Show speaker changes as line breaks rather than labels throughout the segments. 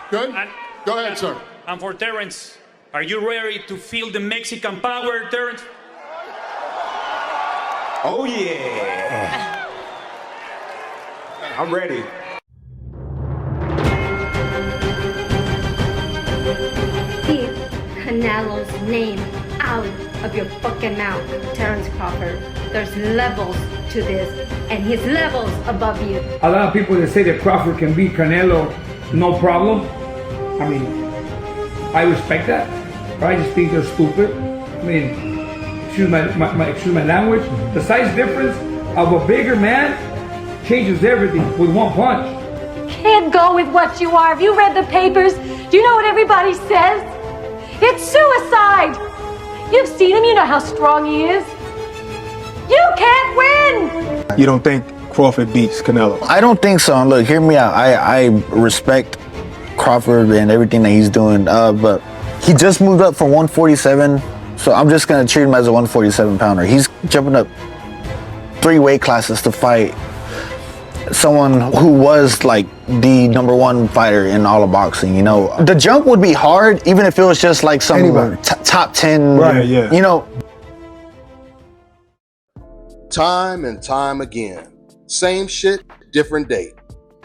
Good? Go ahead, sir.
And for Terrence, are you ready to feel the Mexican power, Terrence?
Oh, yeah. I'm ready.
Keep Canelo's name out of your fucking mouth, Terrence Crawford. There's levels to this, and he's levels above you.
A lot of people that say that Crawford can beat Canelo, no problem. I mean, I respect that, but I just think they're stupid. I mean, excuse my language. The size difference of a bigger man changes everything with one punch.
Can't go with what you are. Have you read the papers? Do you know what everybody says? It's suicide. You've seen him. You know how strong he is. You can't win.
You don't think Crawford beats Canelo?
I don't think so. And look, hear me out. I respect Crawford and everything that he's doing, but he just moved up from 147, so I'm just gonna treat him as a 147 pounder. He's jumping up 3 weight classes to fight someone who was like the #1 fighter in all of boxing. You know, the jump would be hard, even if it was just like some top 10.
Right? Yeah.
You know.
Time and time again, same shit, different date.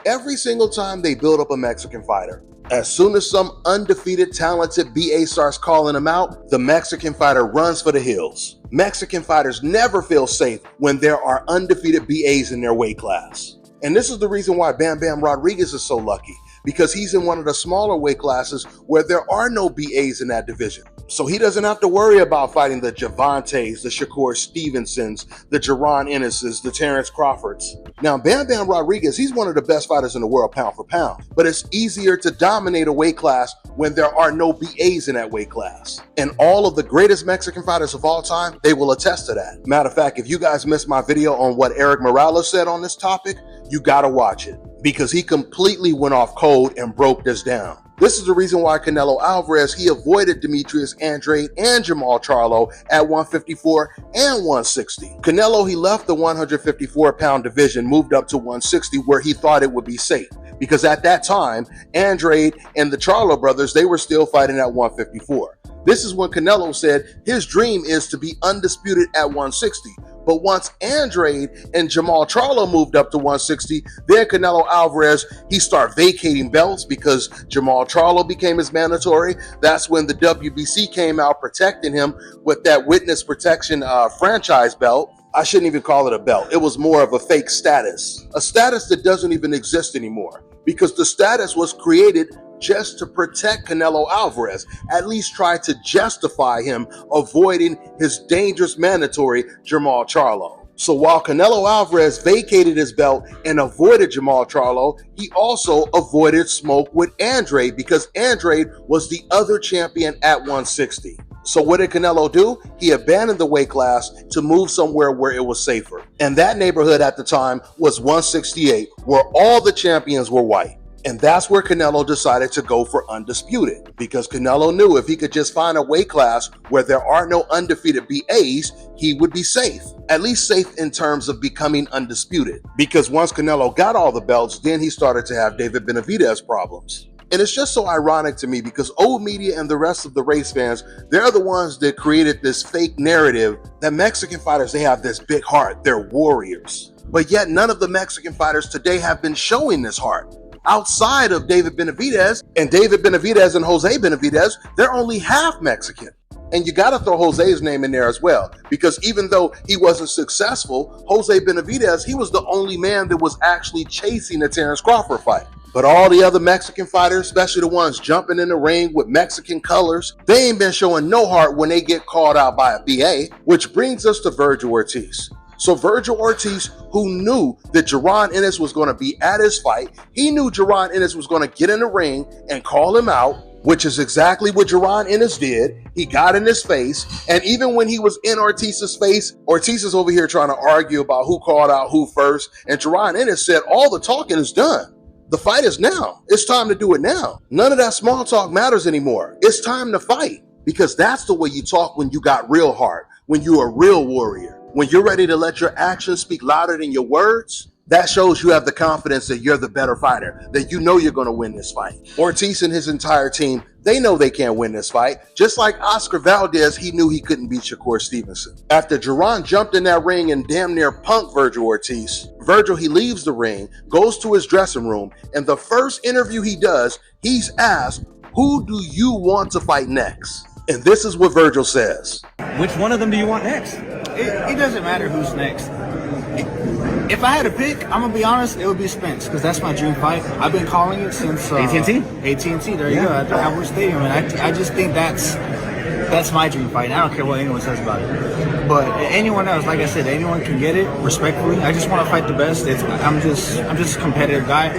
Every single time they build up a Mexican fighter, as soon as some undefeated, talented BA starts calling him out, the Mexican fighter runs for the hills. Mexican fighters never feel safe when there are undefeated BAs in their weight class. And this is the reason why Bam Bam Rodriguez is so lucky, because he's in one of the smaller weight classes where there are no BAs in that division. So he doesn't have to worry about fighting the Javantes, the Shakur Stevensons, the Jaron Ennises, the Terrence Crawfords. Now, Bam Bam Rodriguez, he's one of the best fighters in the world pound for pound, but it's easier to dominate a weight class when there are no BAs in that weight class. And all of the greatest Mexican fighters of all time, they will attest to that. Matter of fact, if you guys missed my video on what Eric Morales said on this topic, you gotta watch it, because he completely went off code and broke this down. This is the reason why Canelo Alvarez, he avoided Demetrius Andrade and Jamal Charlo at 154 and 160. Canelo, he left the 154-pound division, moved up to 160 where he thought it would be safe, because at that time, Andrade and the Charlo brothers, they were still fighting at 154. This is when Canelo said his dream is to be undisputed at 160. But once Andrade and Jamal Charlo moved up to 160, then Canelo Alvarez, he started vacating belts because Jamal Charlo became his mandatory. That's when the WBC came out protecting him with that witness protection franchise belt. I shouldn't even call it a belt. It was more of a fake status, a status that doesn't even exist anymore, because the status was created just to protect Canelo Alvarez, at least try to justify him avoiding his dangerous mandatory Jamal Charlo. So while Canelo Alvarez vacated his belt and avoided Jamal Charlo, he also avoided smoke with Andrade, because Andrade was the other champion at 160. So what did Canelo do? He abandoned the weight class to move somewhere where it was safer. And that neighborhood at the time was 168, where all the champions were white. And that's where Canelo decided to go for undisputed, because Canelo knew if he could just find a weight class where there are no undefeated BAs, he would be safe, at least safe in terms of becoming undisputed. Because once Canelo got all the belts, then he started to have David Benavidez problems. And it's just so ironic to me, because old media and the rest of the race fans, they're the ones that created this fake narrative that Mexican fighters, they have this big heart, they're warriors. But yet none of the Mexican fighters today have been showing this heart. Outside of David Benavidez, and David Benavidez and Jose Benavidez, they're only half Mexican. And you got to throw Jose's name in there as well, because even though he wasn't successful, Jose Benavidez, he was the only man that was actually chasing the Terrence Crawford fight. But all the other Mexican fighters, especially the ones jumping in the ring with Mexican colors, they ain't been showing no heart when they get called out by a BA, which brings us to Vergil Ortiz. So Vergil Ortiz, who knew that Jaron Ennis was going to be at his fight, he knew Jaron Ennis was going to get in the ring and call him out, which is exactly what Jaron Ennis did. He got in his face, and even when he was in Ortiz's face, Ortiz is over here trying to argue about who called out who first, and Jaron Ennis said, all the talking is done. The fight is now. It's time to do it now. None of that small talk matters anymore. It's time to fight, because that's the way you talk when you got real heart, when you're a real warrior. When you're ready to let your actions speak louder than your words, That shows you have the confidence that you're the better fighter, that you know you're going to win this fight. Ortiz and his entire team, they know they can't win this fight. Just like Oscar Valdez, he knew he couldn't beat Shakur Stevenson. After Jaron jumped in that ring and damn near punked Vergil Ortiz, Vergil, he leaves the ring, goes to his dressing room, and the first interview he does, he's asked, who do you want to fight next? And this is what Vergil says.
Which one of them do you want next?
It doesn't matter who's next. If I had to pick, I'm gonna be honest, it would be Spence, because that's my dream fight. I've been calling it since
AT&T.
AT&T. There you go, at the Cowboys Stadium, and I just think that's my dream fight. And I don't care what anyone says about it. But anyone else, like I said, anyone can get it respectfully. I just want to fight the best. I'm just a competitive guy.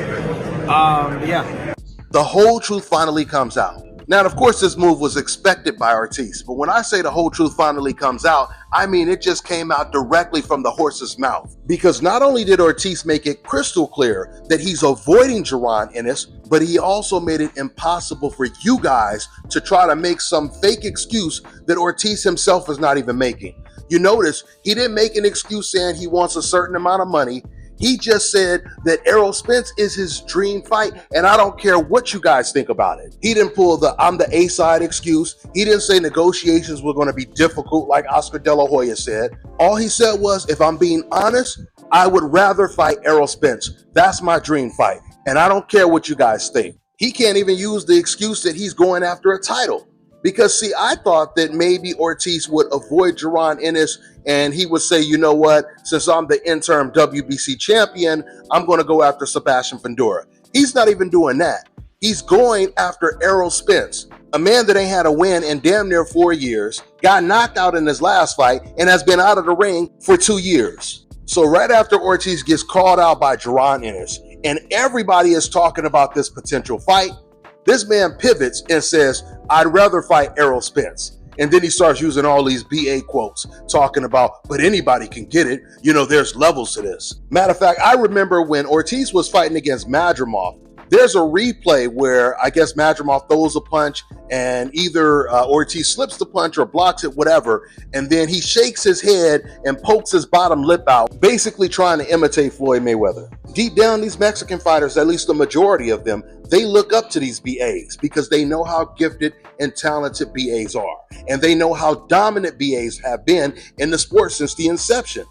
Yeah.
The whole truth finally comes out. Now, of course, this move was expected by Ortiz, but when I say the whole truth finally comes out, I mean it just came out directly from the horse's mouth. Because not only did Ortiz make it crystal clear that he's avoiding Jaron Ennis, but he also made it impossible for you guys to try to make some fake excuse that Ortiz himself is not even making. You notice he didn't make an excuse saying he wants a certain amount of money. He just said that Errol Spence is his dream fight, and I don't care what you guys think about it. He didn't pull the I'm the A-side excuse. He didn't say negotiations were going to be difficult like Oscar De La Hoya said. All he said was, if I'm being honest, I would rather fight Errol Spence. That's my dream fight, and I don't care what you guys think. He can't even use the excuse that he's going after a title. Because, see, I thought that maybe Ortiz would avoid Jaron Ennis and he would say, you know what, since I'm the interim WBC champion, I'm going to go after Sebastian Fundora. He's not even doing that. He's going after Errol Spence, a man that ain't had a win in damn near 4 years, got knocked out in his last fight, and has been out of the ring for 2 years. So right after Ortiz gets called out by Jaron Ennis, and everybody is talking about this potential fight, this man pivots and says, I'd rather fight Errol Spence. And then he starts using all these BA quotes, talking about, but anybody can get it. You know, there's levels to this. Matter of fact, I remember when Ortiz was fighting against Madrimov, there's a replay where I guess Madrimov throws a punch and either Ortiz slips the punch or blocks it, whatever. And then he shakes his head and pokes his bottom lip out, basically trying to imitate Floyd Mayweather. Deep down, these Mexican fighters, at least the majority of them, they look up to these BAs because they know how gifted and talented BAs are. And they know how dominant BAs have been in the sport since the inception.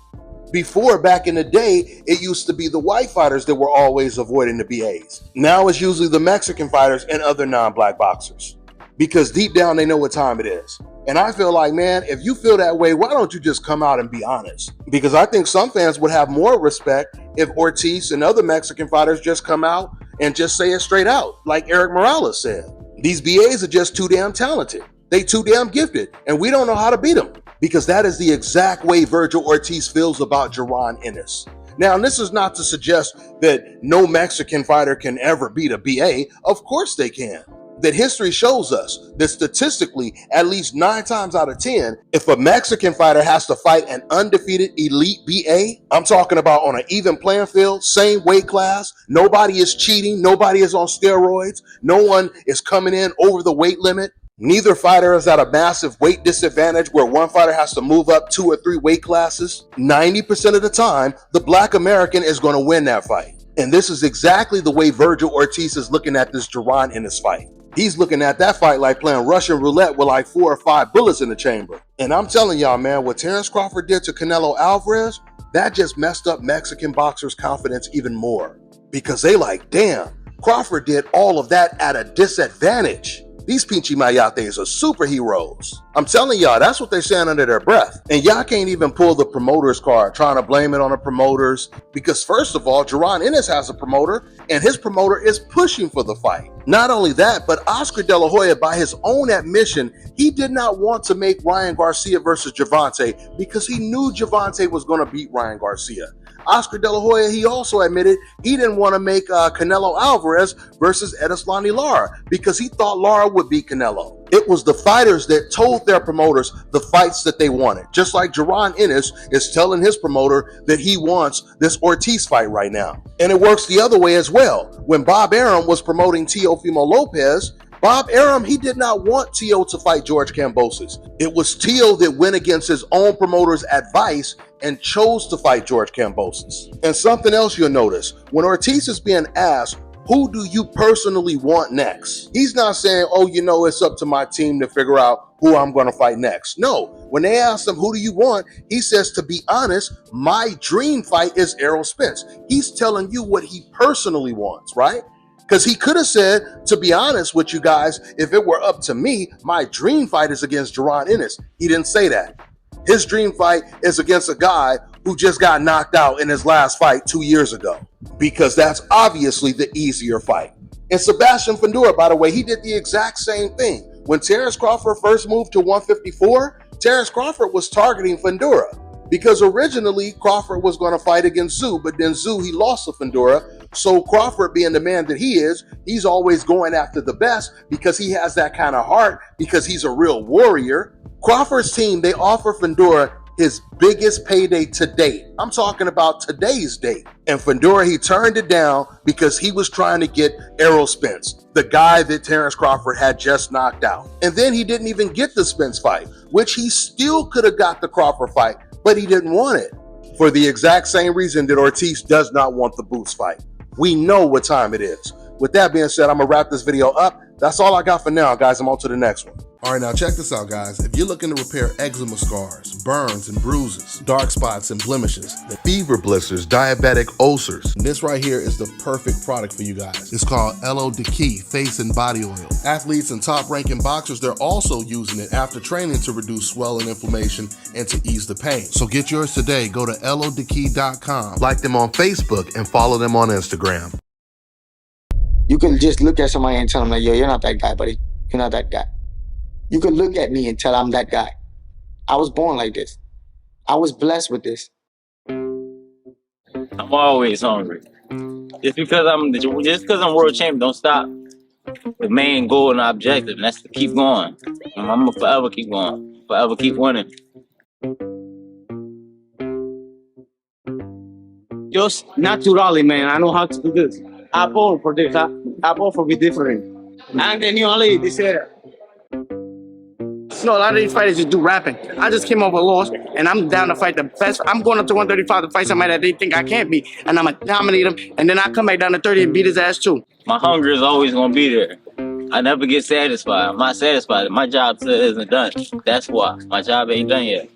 Before, back in the day, it used to be the white fighters that were always avoiding the BAs. Now it's usually the Mexican fighters and other non-black boxers. Because deep down, they know what time it is. And I feel like, man, if you feel that way, why don't you just come out and be honest? Because I think some fans would have more respect if Ortiz and other Mexican fighters just come out and just say it straight out, like Eric Morales said. These BAs are just too damn talented. They too damn gifted, and we don't know how to beat them. Because that is the exact way Vergil Ortiz feels about Jaron Ennis. Now, this is not to suggest that no Mexican fighter can ever beat a BA. Of course they can. That history shows us that statistically, at least 9 times out of 10, if a Mexican fighter has to fight an undefeated elite BA, I'm talking about on an even playing field, same weight class, nobody is cheating, nobody is on steroids, no one is coming in over the weight limit. Neither fighter is at a massive weight disadvantage where one fighter has to move up 2 or 3 weight classes. 90% of the time, the Black American is going to win that fight. And this is exactly the way Vergil Ortiz is looking at this Jaron Ennis fight. He's looking at that fight like playing Russian roulette with like 4 or 5 bullets in the chamber. And I'm telling y'all, man, what Terrence Crawford did to Canelo Alvarez, that just messed up Mexican boxers' confidence even more. Because they like, damn, Crawford did all of that at a disadvantage. These Pinchy Mayates are superheroes. I'm telling y'all, that's what they're saying under their breath. And y'all can't even pull the promoter's card, trying to blame it on the promoters. Because first of all, Jaron Ennis has a promoter, and his promoter is pushing for the fight. Not only that, but Oscar De La Hoya, by his own admission, he did not want to make Ryan Garcia versus Gervonta because he knew Gervonta was going to beat Ryan Garcia. Oscar De La Hoya, he also admitted he didn't want to make Canelo Alvarez versus Edeslani Lara because he thought Lara would beat Canelo. It was the fighters that told their promoters the fights that they wanted. Just like Jaron Ennis is telling his promoter that he wants this Ortiz fight right now. And it works the other way as well. When Bob Arum was promoting Teofimo Lopez, Bob Arum, he did not want Tio to fight George Kambosos. It was Tio that went against his own promoter's advice and chose to fight George Kambosos. And something else you'll notice, when Ortiz is being asked, who do you personally want next? He's not saying, oh, you know, it's up to my team to figure out who I'm going to fight next. No, when they ask him, who do you want? He says, to be honest, my dream fight is Errol Spence. He's telling you what he personally wants, right? Because he could have said, to be honest with you guys, if it were up to me, my dream fight is against Jaron Ennis. He didn't say that. His dream fight is against a guy who just got knocked out in his last fight 2 years ago, because that's obviously the easier fight. And Sebastian Fundora, by the way, he did the exact same thing. When Terrence Crawford first moved to 154, Terrence Crawford was targeting Fundora because originally Crawford was going to fight against Zoo, but then Zoo, he lost to Fundora. So Crawford, being the man that he is, he's always going after the best because he has that kind of heart, because he's a real warrior. Crawford's team, they offer Fundora his biggest payday to date. I'm talking about today's date. And Fundora, he turned it down because he was trying to get Errol Spence, the guy that Terrence Crawford had just knocked out. And then he didn't even get the Spence fight, which he still could have got the Crawford fight, but he didn't want it for the exact same reason that Ortiz does not want the Boots fight. We know what time it is. With that being said, I'm gonna wrap this video up. That's all I got for now, guys. I'm on to the next one.
All right, now check this out, guys. If you're looking to repair eczema scars, burns and bruises, dark spots and blemishes, the fever blisters, diabetic ulcers, this right here is the perfect product for you guys. It's called LO Deki Face and Body Oil. Athletes and top-ranking boxers, they're also using it after training to reduce swelling, inflammation, and to ease the pain. So get yours today. Go to lodeki.com, like them on Facebook, and follow them on Instagram.
You can just look at somebody and tell them, like, yo, you're not that guy, buddy. You're not that guy. You can look at me and tell I'm that guy. I was born like this. I was blessed with this.
I'm always hungry. Just because I'm world champion, don't stop. The main goal and objective, and that's to keep going. I'm gonna forever keep going, forever keep winning.
Just naturally, man. I know how to do this. I born for this. I born for be different. And then you only this area. No, a lot of these fighters just do rapping. I just came off a loss, and I'm down to fight the best. I'm going up to 135 to fight somebody that they think I can't beat, and I'm going to dominate him, and then I come back down to 30 and beat his ass too.
My hunger is always going to be there. I never get satisfied. I'm not satisfied. My job still isn't done. That's why. My job ain't done yet.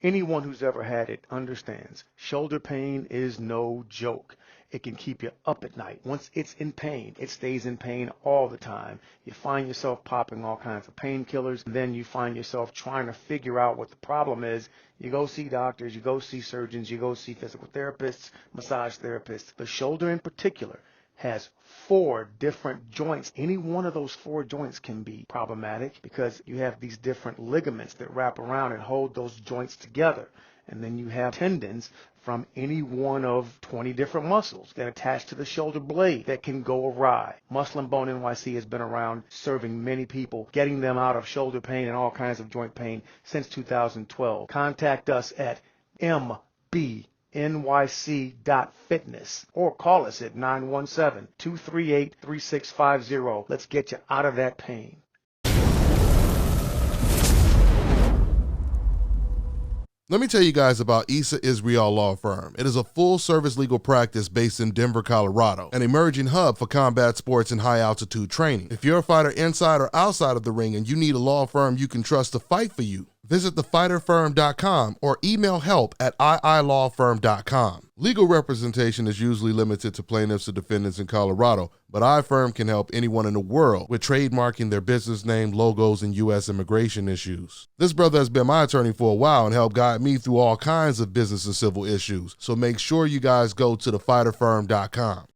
Anyone who's ever had it understands shoulder pain is no joke. It can keep you up at night. Once it's in pain, it stays in pain all the time. You find yourself popping all kinds of painkillers, and then you find yourself trying to figure out what the problem is. You go see doctors, you go see surgeons, you go see physical therapists, massage therapists. The shoulder in particular has 4 different joints. Any one of those 4 joints can be problematic because you have these different ligaments that wrap around and hold those joints together. And then you have tendons from any one of 20 different muscles that attach to the shoulder blade that can go awry. Muscle and Bone NYC has been around serving many people, getting them out of shoulder pain and all kinds of joint pain since 2012. Contact us at mbnyc.fitness or call us at 917-238-3650. Let's get you out of that pain.
Let me tell you guys about Issa Israel Law Firm. It is a full-service legal practice based in Denver, Colorado, an emerging hub for combat sports and high-altitude training. If you're a fighter inside or outside of the ring and you need a law firm you can trust to fight for you, visit thefighterfirm.com or email help@iilawfirm.com. Legal representation is usually limited to plaintiffs or defendants in Colorado, but iFirm can help anyone in the world with trademarking their business name, logos, and U.S. immigration issues. This brother has been my attorney for a while and helped guide me through all kinds of business and civil issues, so make sure you guys go to thefighterfirm.com.